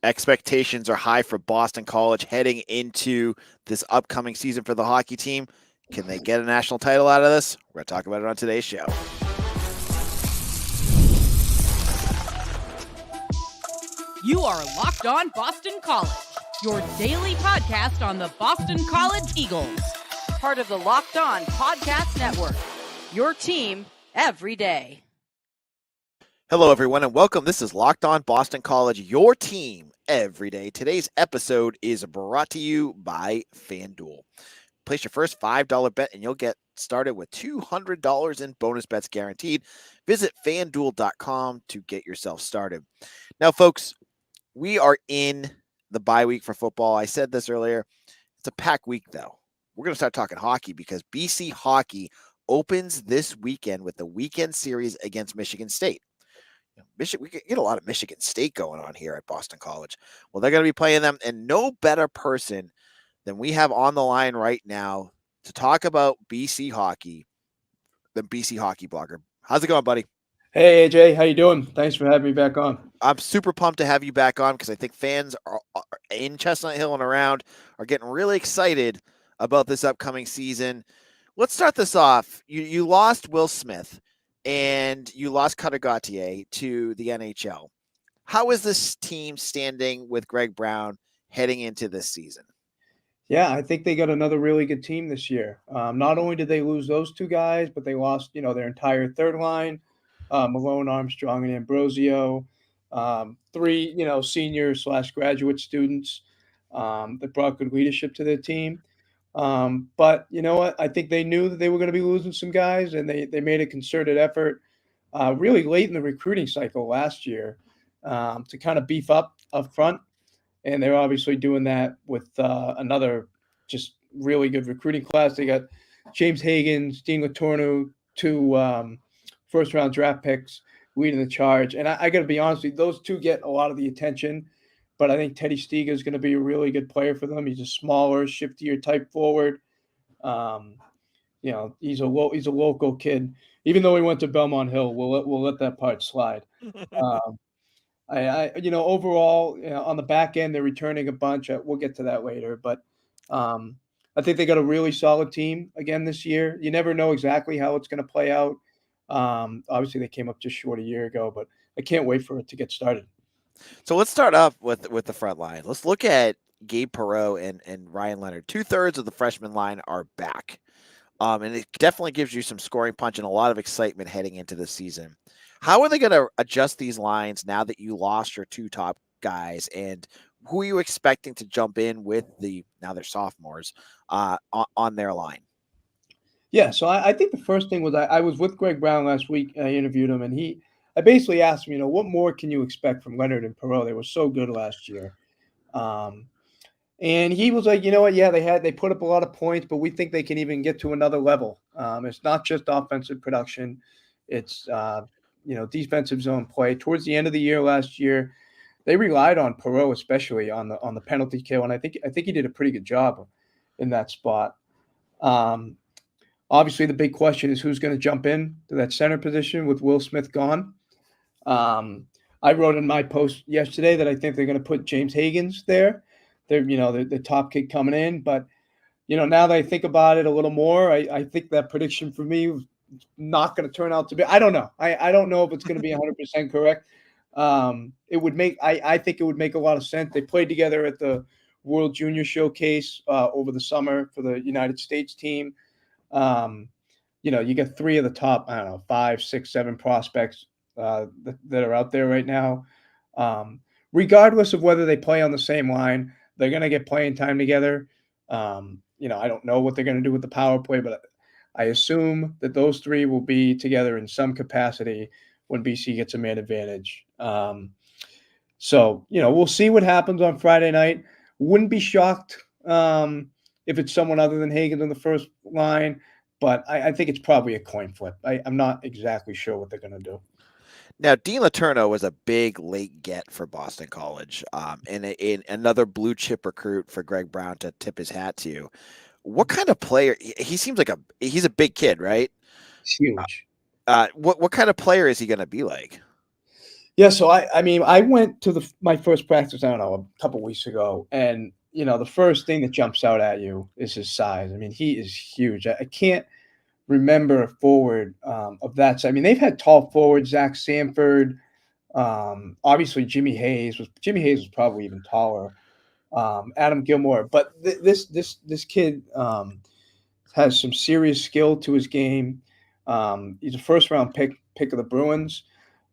Expectations are high for Boston College heading into this upcoming season for the hockey team. Can they get a national title out of this? We're going to talk about it on today's show. You are Locked On Boston College, your daily podcast on the Boston College Eagles. Part of the Locked On Podcast Network, your team every day. Hello, everyone, and welcome. This is Locked On Boston College, your team every day. Today's episode is brought to you by FanDuel. Place your first $5 bet and you'll get started with $200 in bonus bets guaranteed. Visit FanDuel.com to get yourself started. Now, folks, we are in the bye week for football. I said this earlier. It's a packed week, though. We're going to start talking hockey because BC Hockey opens this weekend with the weekend series against Michigan State. We get a lot of Michigan State going on here at Boston College. Well, they're going to be playing them, and no better person than we have on the line right now to talk about BC Hockey than BC Hockey Blogger. How's it going, buddy? Hey, AJ, how you doing? Thanks for having me back on. I'm super pumped to have you back on because I think fans are in Chestnut Hill and around are getting really excited about this upcoming season. Let's start this off. You lost Will Smith and you lost Gauthier to the NHL. How is this team standing with Greg Brown heading into this season? Yeah, I think they got another really good team this year. Not only did they lose those two guys, but they lost, their entire third line, Malone, Armstrong, and Ambrosio, three, senior/graduate students that brought good leadership to their team. But you know what? I think they knew that they were going to be losing some guys, and they made a concerted effort really late in the recruiting cycle last year to kind of beef up front. And they're obviously doing that with another just really good recruiting class. They got James Hagens, Dean Letourneau, two first-round draft picks leading the charge. And I got to be honest with you, those two get a lot of the attention. But I think Teddy Stiga is going to be a really good player for them. He's a smaller, shiftier type forward. He's a local kid. Even though he went to Belmont Hill, we'll let that part slide. Overall, on the back end, they're returning a bunch. We'll get to that later. But I think they got a really solid team again this year. You never know exactly how it's going to play out. Obviously, they came up just short a year ago, but I can't wait for it to get started. So let's start off with the front line. Let's look at Gabe Perreault and Ryan Leonard. 2/3 of the freshman line are back. And it definitely gives you some scoring punch and a lot of excitement heading into the season. How are they going to adjust these lines now that you lost your two top guys? And who are you expecting to jump in with now they're sophomores, on their line? Yeah, so I think the first thing was I was with Greg Brown last week. I interviewed him, and I basically asked him, what more can you expect from Leonard and Perreault? They were so good last year. And he was like, yeah, they put up a lot of points, but we think they can even get to another level. It's not just offensive production. It's, defensive zone play. Towards the end of the year last year, they relied on Perreault, especially on the penalty kill. And I think he did a pretty good job in that spot. Obviously, the big question is who's going to jump in to that center position with Will Smith gone. I wrote in my post yesterday that I think they're going to put James Hagens there. They're, the top kid coming in. But, now that I think about it a little more, I think that prediction for me was not going to turn out to be. I don't know. I don't know if it's going to be 100% correct. I think it would make a lot of sense. They played together at the World Junior Showcase over the summer for the United States team. You got three of the top, 5, 6, 7 prospects that are out there right now. Regardless of whether they play on the same line, they're going to get playing time together. I don't know what they're going to do with the power play, but I assume that those three will be together in some capacity when BC gets a man advantage. So we'll see what happens on Friday night. Wouldn't be shocked if it's someone other than Hagens on the first line, but I think it's probably a coin flip. I'm not exactly sure what they're going to do. Now, Dean Letourneau was a big late get for Boston College, and another blue chip recruit for Greg Brown to tip his hat to. What kind of player? He seems like he's a big kid, right? It's huge. What kind of player is he going to be like? Yeah, so I mean, I went to my first practice, I don't know, a couple weeks ago, and the first thing that jumps out at you is his size. I mean, he is huge. I can't remember a forward of that size. I mean, they've had tall forwards, Zach Sanford, obviously Jimmy Hayes was probably even taller. Adam Gilmore, but this kid has some serious skill to his game. He's a first round pick of the Bruins.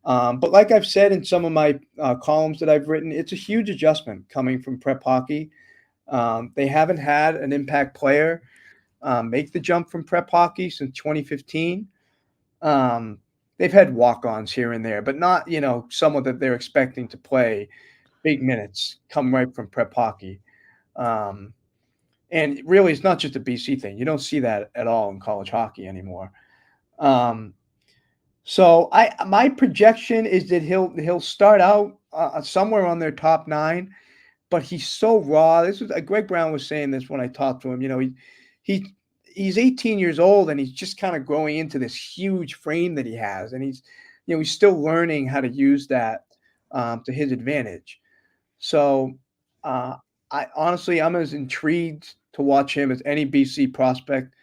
But like I've said in some of my columns that I've written, it's a huge adjustment coming from prep hockey. They haven't had an impact player make the jump from prep hockey since 2015. Um, they've had walk-ons here and there, but not someone that they're expecting to play big minutes come right from prep hockey. Um, and really, it's not just a BC thing. You don't see that at all in college hockey anymore. Um, so my projection is that he'll start out somewhere on their top nine, but he's so raw. This was Greg Brown was saying this when I talked to him. He he's 18 years old and he's just kind of growing into this huge frame that he has, and he's still learning how to use that to his advantage. So uh, I'm as intrigued to watch him as any BC prospect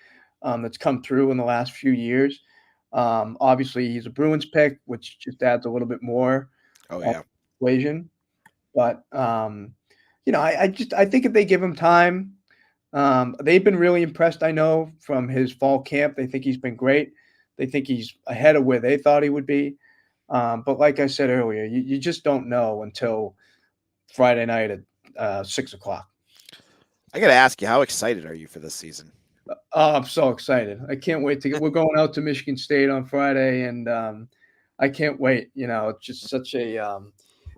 that's come through in the last few years. Obviously, he's a Bruins pick, which just adds a little bit more Oh on yeah. the equation. But I think if they give him time, they've been really impressed. I know from his fall camp, they think he's been great. They think he's ahead of where they thought he would be. But like I said earlier, you just don't know until Friday night at 6 o'clock. I got to ask you, how excited are you for this season? Oh, I'm so excited! I can't wait to get. We're going out to Michigan State on Friday, and I can't wait. It's just such a.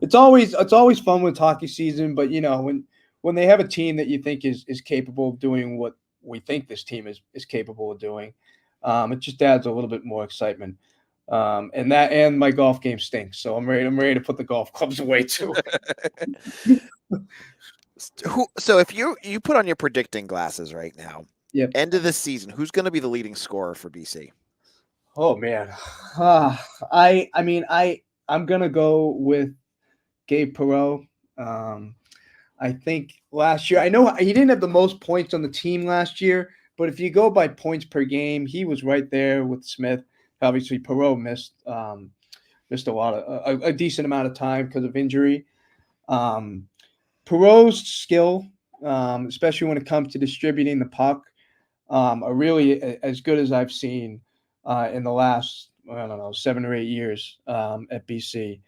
It's always fun with hockey season, but when they have a team that you think is capable of doing what we think this team is capable of doing, it just adds a little bit more excitement. And my golf game stinks, so I'm ready. I'm ready to put the golf clubs away too. So if you put on your predicting glasses right now, Yep. end of the season, who's going to be the leading scorer for BC? Oh man, I'm gonna go with Gabe Perreault. Um, I think last year, I know he didn't have the most points on the team last year, but if you go by points per game, he was right there with Smith. Obviously, Perreault missed a decent amount of time because of injury. Um, Perreault's skill, especially when it comes to distributing the puck, are really as good as I've seen in the last, I don't know, 7 or 8 years at BC.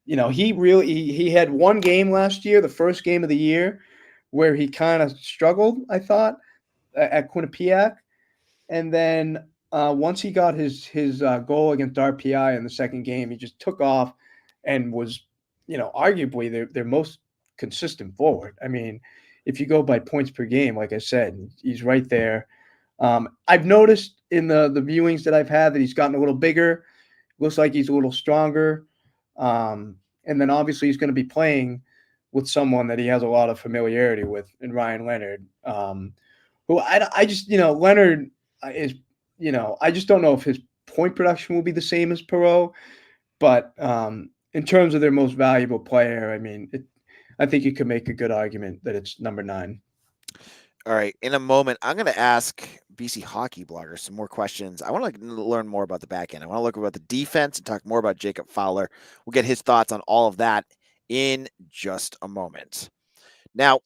He had one game last year, the first game of the year, where he kind of struggled, I thought, at Quinnipiac. And then once he got his goal against RPI in the second game, he just took off and was, arguably their most consistent forward. I mean, if you go by points per game, like I said, he's right there. I've noticed in the viewings that I've had that he's gotten a little bigger. Looks like he's a little stronger. And then obviously he's going to be playing with someone that he has a lot of familiarity with in Ryan Leonard, who I just, Leonard is, I just don't know if his point production will be the same as Perreault, but in terms of their most valuable player, I mean, I think you could make a good argument that it's number 9. All right. In a moment, I'm going to ask BC hockey bloggers some more questions. I want to learn more about the back end. I want to look about the defense and talk more about Jacob Fowler. We'll get his thoughts on all of that in just a moment. Now,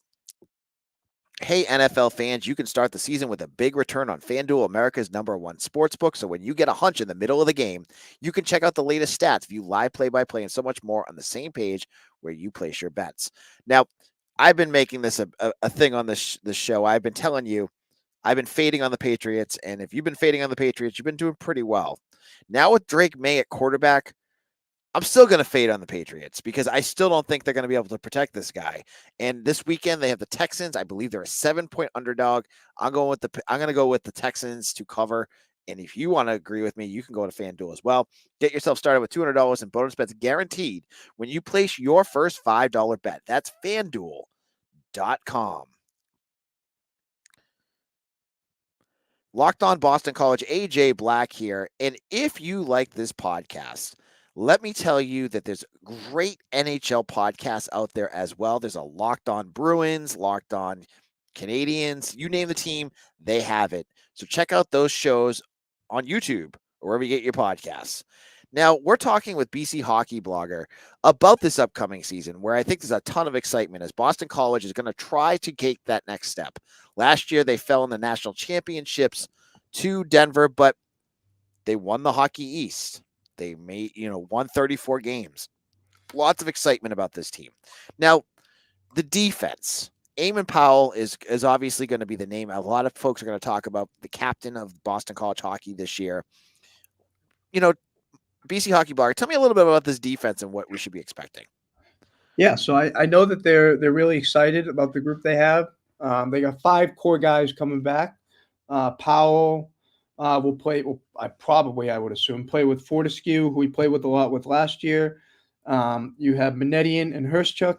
hey, NFL fans, you can start the season with a big return on FanDuel, America's #1 sportsbook. So when you get a hunch in the middle of the game, you can check out the latest stats, view live play-by-play, and so much more on the same page where you place your bets. Now, I've been making this a thing on this show. I've been telling you, I've been fading on the Patriots, and if you've been fading on the Patriots, you've been doing pretty well. Now with Drake May at quarterback, I'm still going to fade on the Patriots because I still don't think they're going to be able to protect this guy. And this weekend they have the Texans. I believe they're a 7-point underdog. I'm going to go with the Texans to cover. And if you want to agree with me, you can go to FanDuel as well. Get yourself started with $200 in bonus bets guaranteed when you place your first $5 bet. That's FanDuel.com. Locked on Boston College, AJ Black here. And if you like this podcast, Let me tell you that there's great NHL podcasts out there as well. There's a Locked On Bruins, Locked On Canadians, you name the team, they have it. So check out those shows on YouTube or wherever you get your podcasts. Now, we're talking with BC Hockey Blogger about this upcoming season, where I think there's a ton of excitement as Boston College is going to try to take that next step. Last year, they fell in the national championships to Denver, but they won the Hockey East. They made, won 34 games. Lots of excitement about this team. Now, the defense. Eamon Powell is obviously going to be the name. A lot of folks are going to talk about the captain of Boston College hockey this year. BC Hockey Blogger, tell me a little bit about this defense and what we should be expecting. Yeah, so I know that they're really excited about the group they have. They got 5 core guys coming back. Powell will play. Well, I would assume, play with Fortescue, who we played with a lot with last year. You have Manetian and Hurschuk.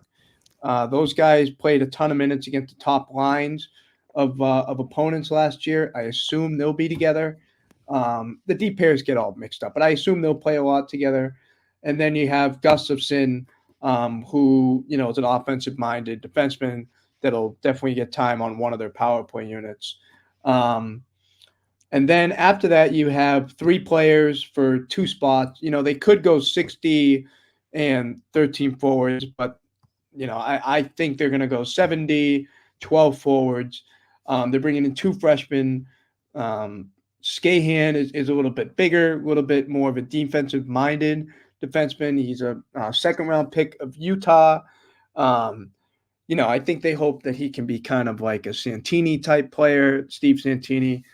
Those guys played a ton of minutes against the top lines of opponents last year. I assume they'll be together. The D pairs get all mixed up, but I assume they'll play a lot together. And then you have Gustafsson, who is an offensive-minded defenseman that'll definitely get time on one of their power play units. And then after that, you have 3 players for 2 spots. They could go 60 and 13 forwards, but I think they're going to go 70, 12 forwards. They're bringing in 2 freshmen. Skahan is a little bit bigger, a little bit more of a defensive-minded defenseman. He's a second-round pick of Utah. I think they hope that he can be kind of like a Santini-type player, Steve Santini.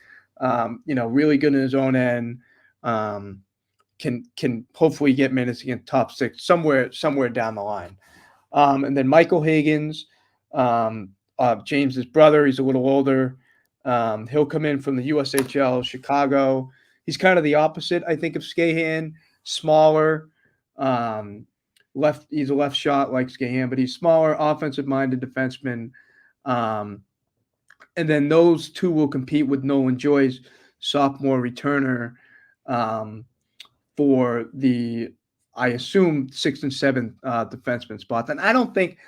Really good in his own end. Can hopefully get minutes against top 6 somewhere down the line. And then Michael Hagens, James's brother. He's a little older. He'll come in from the USHL, Chicago. He's kind of the opposite, I think, of Skahan. Smaller, he's a left shot like Skahan, but he's smaller, offensive-minded defenseman. And then those 2 will compete with Nolan Joy's sophomore returner for the, I assume, 6th and 7th defenseman spot. And I don't think,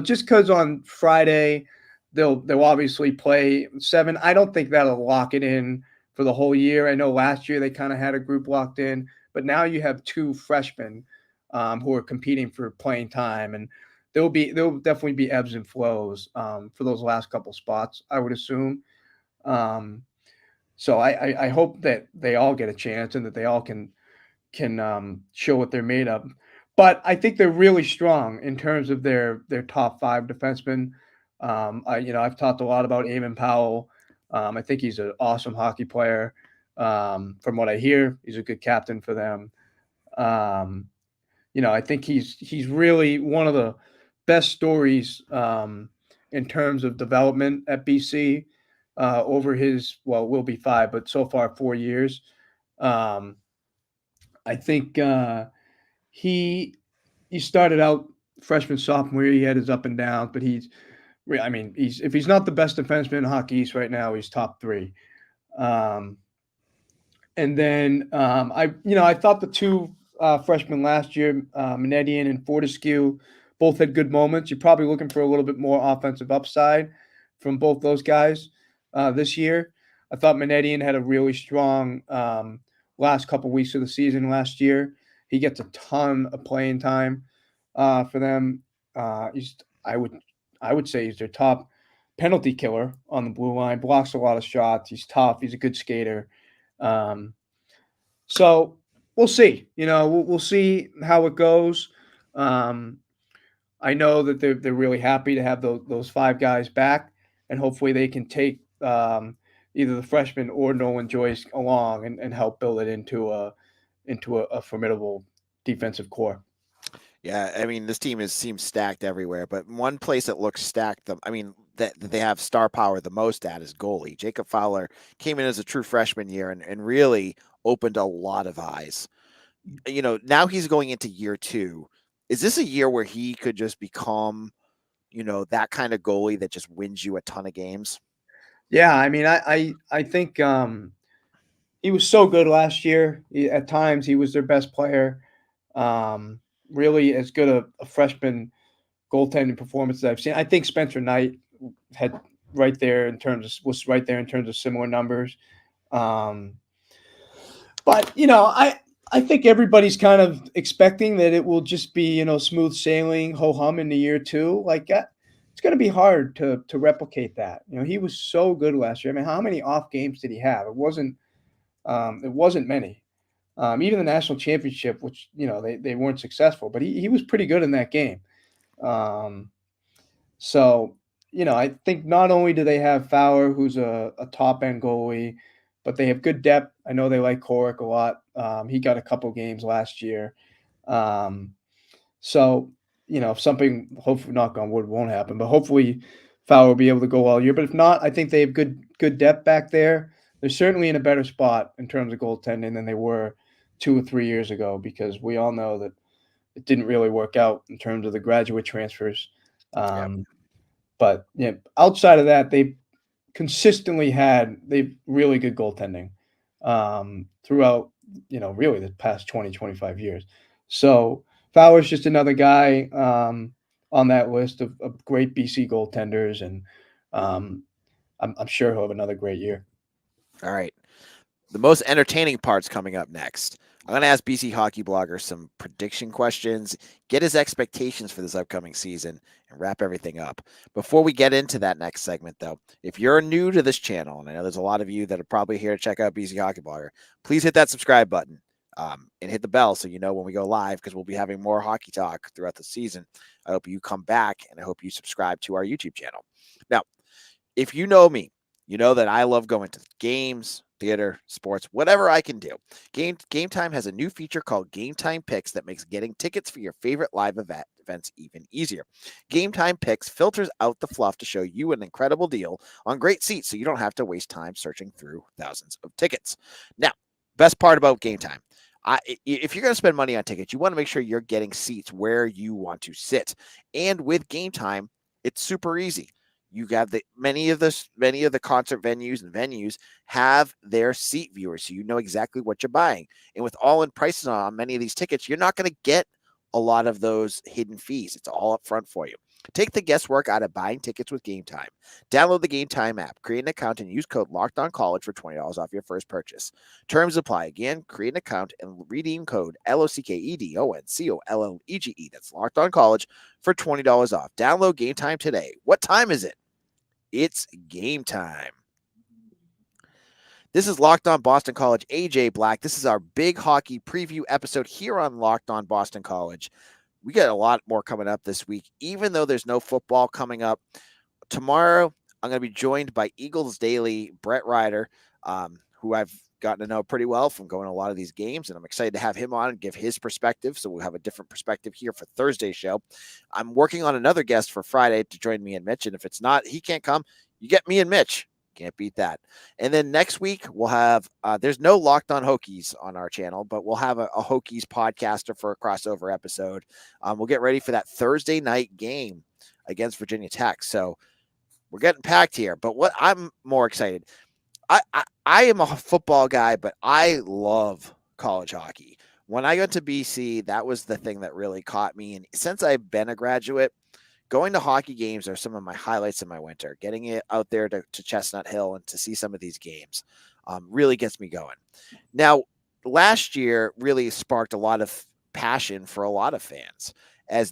just because on Friday they'll obviously play 7, I don't think that'll lock it in for the whole year. I know last year they kind of had a group locked in, but now you have 2 freshmen who are competing for playing time, and there'll definitely be ebbs and flows for those last couple spots, I would assume. So I hope that they all get a chance and that they all can show what they're made of. But I think they're really strong in terms of their top 5 defensemen. I've talked a lot about Eamon Powell. I think he's an awesome hockey player. From what I hear, he's a good captain for them. I think he's really one of the best stories in terms of development at BC over his, will be 5, but so far 4 years. I think he started out freshman, sophomore year. He had his up and downs, but if he's not the best defenseman in Hockey East right now, he's top 3. And then I thought the 2 freshmen last year, Manetian and Fortescue, both had good moments. You're probably looking for a little bit more offensive upside from both those guys this year. I thought Manetian had a really strong last couple weeks of the season last year. He gets a ton of playing time for them. I would say he's their top penalty killer on the blue line. Blocks a lot of shots. He's tough. He's a good skater. So we'll see. We'll see how it goes. I know that they're really happy to have those 5 guys back, and hopefully they can take either the freshman or Nolan Joyce along and help build it into a formidable defensive core. Yeah, this team seems stacked everywhere, but one place that looks stacked, that they have star power the most at is goalie. Jacob Fowler came in as a true freshman year and really opened a lot of eyes. Now he's going into year 2. Is this a year where he could just become, that kind of goalie that just wins you a ton of games? Yeah, I think he was so good last year. At times, he was their best player. Really as good a freshman goaltending performance that I've seen. I think Spencer Knight had was right there in terms of similar numbers. Um, but I think everybody's kind of expecting that it will just be smooth sailing, ho hum in the year two. Like it's going to be hard to replicate that. He was so good last year. I mean, how many off games did he have? It wasn't many. Even the national championship, which they weren't successful, but he was pretty good in that game. Um, so, I think not only do they have Fowler, who's a top end goalie, but they have good depth. I know they like Korek a lot. He got a couple games last year. Um, so, if something, hopefully, knock on wood, won't happen, but hopefully Fowler will be able to go all year. But if not, I think they have good depth back there. They're certainly in a better spot in terms of goaltending than they were 2 or 3 years ago, because we all know that it didn't really work out in terms of the graduate transfers. Yep. But outside of that, they've really good goaltending throughout, really the past 20, 25 years. So Fowler's just another guy on that list of great BC goaltenders, and I'm sure he'll have another great year. All right. The most entertaining part's coming up next. I'm going to ask BC Hockey Blogger some prediction questions, get his expectations for this upcoming season, and wrap everything up. Before we get into that next segment, though, if you're new to this channel, and I know there's a lot of you that are probably here to check out BC Hockey Blogger, please hit that subscribe button and hit the bell so you know when we go live, because we'll be having more hockey talk throughout the season. I hope you come back, and I hope you subscribe to our YouTube channel. Now, if you know me, you know that I love going to games, theater, sports, whatever I can do. Game Time has a new feature called Game Time Picks that makes getting tickets for your favorite live events even easier. Game Time Picks filters out the fluff to show you an incredible deal on great seats, so you don't have to waste time searching through thousands of tickets. Now, best part about Game Time, if you're going to spend money on tickets, you want to make sure you're getting seats where you want to sit. And with Game Time, it's super easy. You have many of the concert venues have their seat viewers, so you know exactly what you're buying. And with all-in prices on many of these tickets, you're not going to get a lot of those hidden fees. It's all up front for you. Take the guesswork out of buying tickets with Game Time. Download the Game Time app, create an account, and use code LOCKEDONCollege for $20 off your first purchase. Terms apply. Again, create an account and redeem code LOCKEDONCOLLEGE. That's LOCKEDONCollege for $20 off. Download Game Time today. What time is it? It's game time. This is Locked On Boston College. AJ Black. This is our big hockey preview episode here on Locked On Boston College. We got a lot more coming up this week, even though there's no football coming up. Tomorrow, I'm going to be joined by Eagles Daily Brett Ryder, who I've gotten to know pretty well from going to a lot of these games, and I'm excited to have him on and give his perspective, so we'll have a different perspective here for Thursday's show. I'm working on another guest for Friday to join me and Mitch, and if it's not, he can't come, you get me and Mitch. Can't beat that. And then next week, we'll have, there's no Locked On Hokies on our channel, but we'll have a Hokies podcaster for a crossover episode. We'll get ready for that Thursday night game against Virginia Tech. So we're getting packed here, but what I'm more excited, I am a football guy, but I love college hockey. When I got to BC, that was the thing that really caught me. And since I've been a graduate, going to hockey games are some of my highlights in my winter. Getting it out there to Chestnut Hill and to see some of these games really gets me going. Now, last year really sparked a lot of passion for a lot of fans as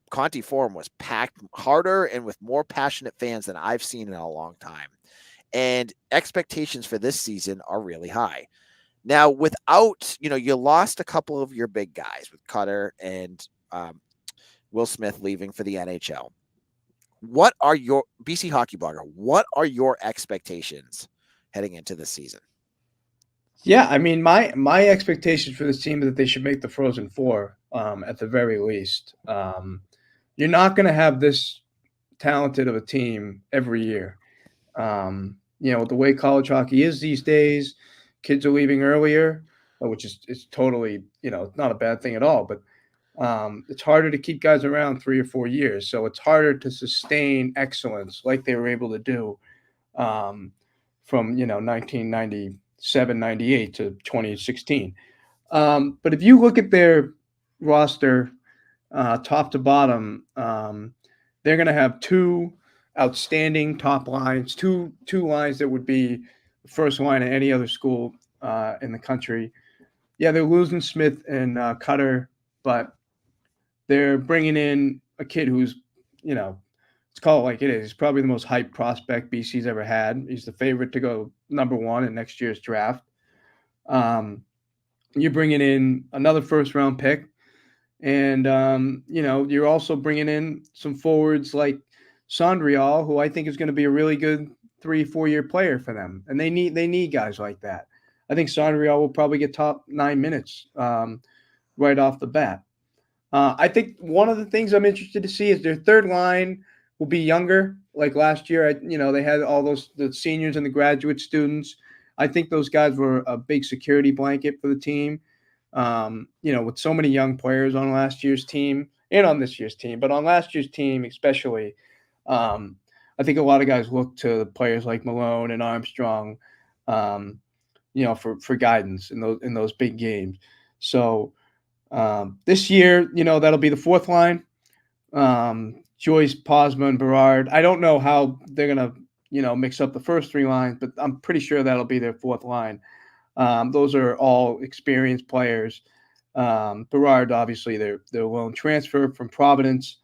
Conti Forum was packed harder and with more passionate fans than I've seen in a long time. And expectations for this season are really high. Now, without, you lost a couple of your big guys with Cutter and Will Smith leaving for the NHL. What are your BC Hockey Blogger? What are your expectations heading into this season? Yeah, I mean, my expectations for this team is that they should make the Frozen Four at the very least. You're not going to have this talented of a team every year. The way college hockey is these days, kids are leaving earlier, which is totally, not a bad thing at all. But it's harder to keep guys around 3 or 4 years. So it's harder to sustain excellence like they were able to do from, 1997, 98 to 2016. But if you look at their roster, top to bottom, they're going to have two outstanding top lines, two lines that would be the first line of any other school in the country. Yeah, they're losing Smith and Cutter, but they're bringing in a kid who's, let's call it like it is. He's probably the most hyped prospect BC's ever had. He's the favorite to go number one in next year's draft. You're bringing in another first round pick. And, you're also bringing in some forwards like Sondrial, who I think is going to be a really good 3-4 year player for them. And they need guys like that. I think Sondrial will probably get top 9 minutes right off the bat. I think one of the things I'm interested to see is their third line will be younger. Like last year, they had all the seniors and the graduate students. I think those guys were a big security blanket for the team. With so many young players on last year's team and on this year's team, but on last year's team especially, I think a lot of guys look to players like Malone and Armstrong, for guidance in those big games. So this year, that'll be the fourth line. Joyce, Posma, and Berard. I don't know how they're gonna, mix up the first three lines, but I'm pretty sure that'll be their fourth line. Those are all experienced players. Berard, obviously, their loan transfer from Providence.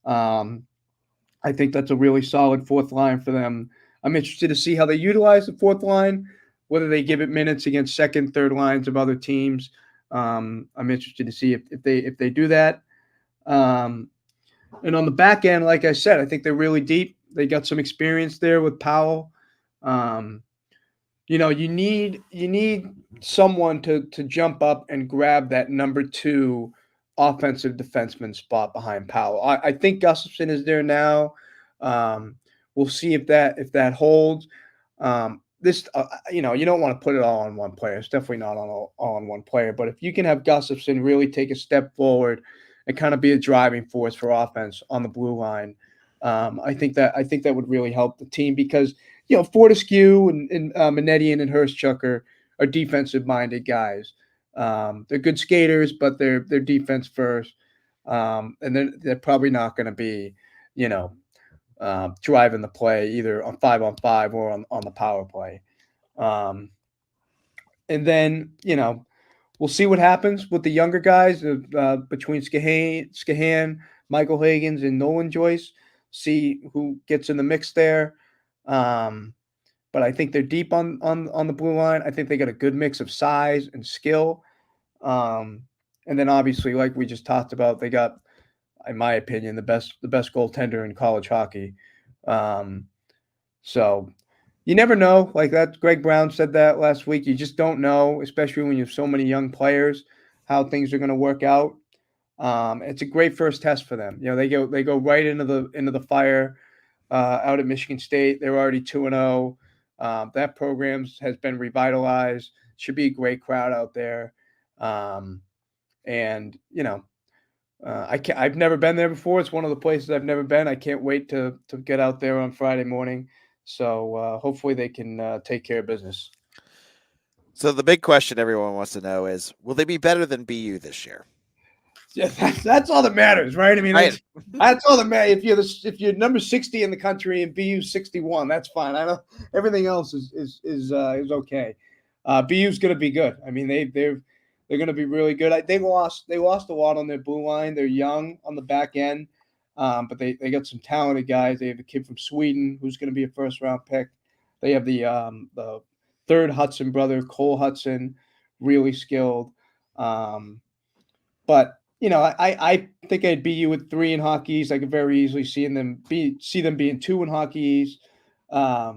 I think that's a really solid fourth line for them. I'm interested to see how they utilize the fourth line, whether they give it minutes against second, third lines of other teams. I'm interested to see if they do that. And on the back end, like I said, I think they're really deep. They got some experience there with Powell. You need someone to jump up and grab that number 2 offensive defenseman spot behind Powell. I think Gustafson is there now. We'll see if that holds. You don't want to put it all on one player. It's definitely not all on one player. But if you can have Gustafson really take a step forward and kind of be a driving force for offense on the blue line, I think that would really help the team because Fortescue and Manetian and Hurstchuk are defensive-minded guys. They're good skaters, but they're defense first, and they're probably not going to be, driving the play either on 5-on-5 or on the power play. And then we'll see what happens with the younger guys between Skahan, Michael Hagens, and Nolan Joyce. See who gets in the mix there. But I think they're deep on the blue line. I think they got a good mix of size and skill. And then obviously, like we just talked about, they got, in my opinion, the best goaltender in college hockey. So you never know. Like that, Greg Brown said that last week. You just don't know, especially when you have so many young players, how things are going to work out. It's a great first test for them. They go right into the fire out at Michigan State. They're already 2-0. That program has been revitalized. Should be a great crowd out there. I've never been there before. It's one of the places I've never been. I can't wait to get out there on Friday morning. So hopefully they can take care of business. So the big question everyone wants to know is, will they be better than BU this year? Yeah, that's all that matters, right? I mean, that's all that matters. If you're number 60 in the country and BU 61, that's fine. I know everything else is okay. BU's going to be good. I mean, they're going to be really good. They lost a lot on their blue line. They're young on the back end, but they got some talented guys. They have a kid from Sweden who's going to be a first round pick. They have the third Hudson brother, Cole Hudson, really skilled. But I think I'd BU with 3 in hockeys. I could very easily see them being 2 in hockeys. I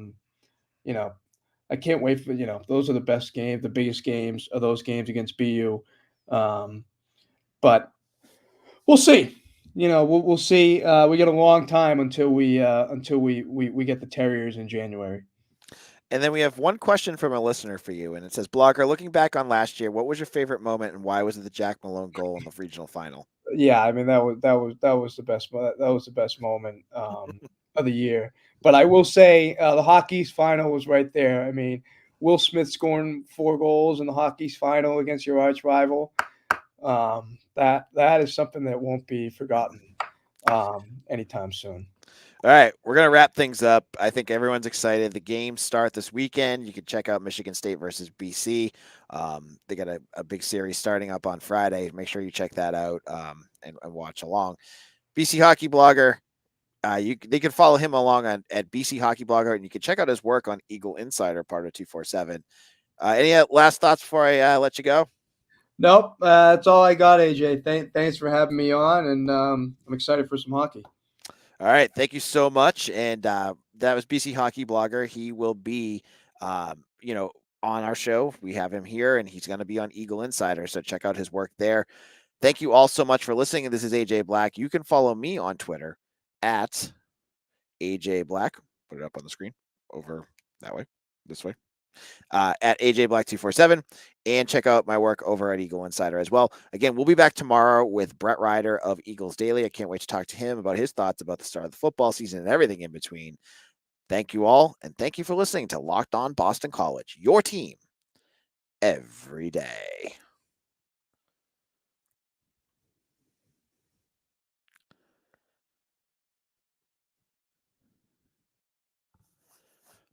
can't wait for those are the best games, the biggest games of those games against BU. But we'll see. We'll see. We got a long time until we get the Terriers in January. And then we have one question from a listener for you, and it says, Blogger, looking back on last year, what was your favorite moment, and why was it the Jack Malone goal in the regional final? Yeah, I mean that was the best. That was the best moment of the year. But I will say the Hockey's final was right there. I mean, Will Smith scoring 4 goals in the hockey's final against your arch rival. That is something that won't be forgotten anytime soon. All right, we're going to wrap things up. I think everyone's excited. The games start this weekend. You can check out Michigan State versus BC. They got a big series starting up on Friday. Make sure you check that out and watch along. BC Hockey Blogger, they can follow him along at BC Hockey Blogger, and you can check out his work on Eagle Insider, part of 247. Any last thoughts before I let you go? Nope, that's all I got, AJ. Thanks for having me on, and I'm excited for some hockey. All right, thank you so much. And that was BC Hockey Blogger. He will be, on our show. We have him here, and he's going to be on Eagle Insider. So check out his work there. Thank you all so much for listening. This is AJ Black. You can follow me on Twitter at AJ Black. Put it up on the screen over that way, this way. At AJ Black 247, and check out my work over at Eagle Insider as well. Again, we'll be back tomorrow with Brett Ryder of Eagles Daily. I can't wait to talk to him about his thoughts about the start of the football season and everything in between. Thank you all, and thank you for listening to Locked On Boston College, your team every day.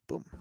Boom.